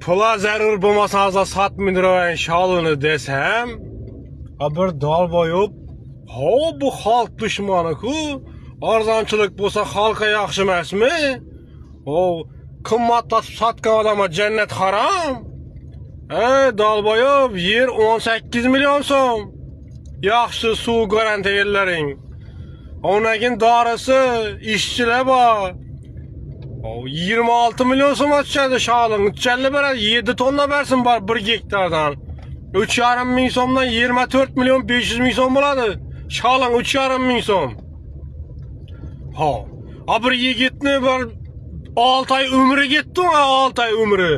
Pula zarur bo'lmasa satmidroyan sholini desam, bir dol boyib, "Ho, bu xalq dushmani-ku. Arzonchilik bo'lsa xalqqa yaxshi emasmi? O, qimmatlatib sotgan odamga jannat harom." Dol boyib, yer 18 million so'm. Yaxshi suv garanti yerlaring. Onagin dorisi, ishchilar bor. 26 million so'm tushadi sholin. Uchalli beradi, 7 tonna bersin bor 1 gektardan. 3,5 ming so'mdan 24 million 500 ming so'm bo'ladi. Sholin 3,5 ming so'm. Bir yigitni bir 6 oy umri ketdi, 6 oy umri.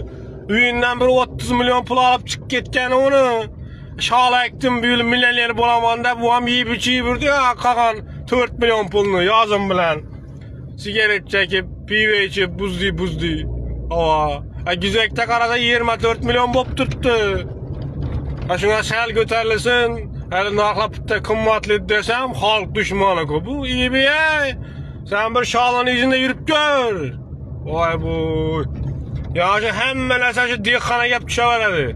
Uyindan bir 30 million pul olib chiqib ketgan uni. Shol aytdim, bu yil millioner bo'laman deb, bu ham yeb ichib yurdi, qolgan 4 million pulni yozim bilan. Sigaret chekib, pivo ichib, buzdi. Gizakda qarada 24 million bo'lib turibdi. Shunga sal ko'tarilsin, hali narxlab bitta qimmatli desam, xalq dushmani-ku. Bu ey. Sen bir sholini izinde yurib ko'r. Voy bu. Yo'sha hamma narsa shu dehqona gap tushaveradi.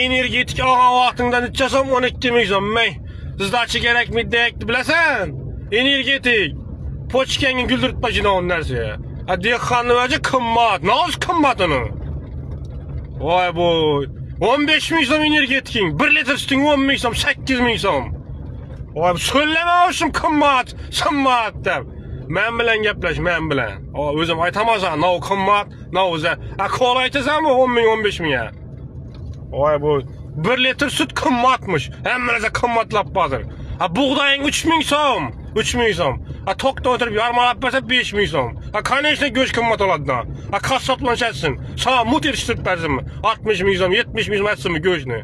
Energetik olgan vaqtingdan ichasan 12 ming so'm. Sizlarchi kerakmi deyapti, bilasan? Energetik. Pochkangni guldirtmajina on narsa. Dehqonni o'zi qimmat. Noz qimmat uni. Voy bu. 15 ming so'm energetik. 1 litr suting 10 ming so'm, 8 ming so'm. Voy so'llama olsun qimmat, qimmat deb. Men bilan gaplash, men bilan. O'zim aytamasan, no qimmat, no o'zi. Qo'l aytasanmi 10 ming, 15 ming ya. Voy bu 1 litr sut qimmatmish. Hamma narsa qimmatlab hozir. Bug'doying 3 ming so'm, 3 ming so'm. Tokda o'tirib yarmalab bersa 5 ming so'm. Конечно go'sht qimmat oladi. Qassoblanishsin. Sa mut yetishtirib bersinmi? 60 ming so'm, 70 ming so'm etsinmi go'shtni?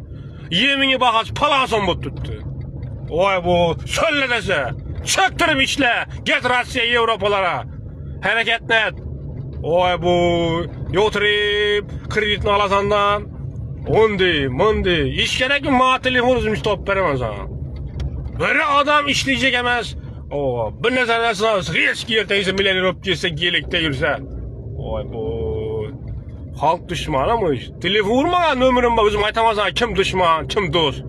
Yemingi bahasi palon so'm bo'lib turibdi. Voy bu so'lla desa. Çöktürüp işle, get Rossiya, Yevropalara. Hareketnet. Oy bu, yotirib, kreditini alasandan. Mundi. İş gerek mi? Ma telefon üzümüz top veremez sana. Böyle adam işleyecek emez. Bir nezareden sınavız, risk yerteyse milyoner olup gelse, gelikte yürse. Oy bu, halk düşmanı mı? Telefon vurma, nömrüm var, üzüm aytamazsan kim düşman, kim dost.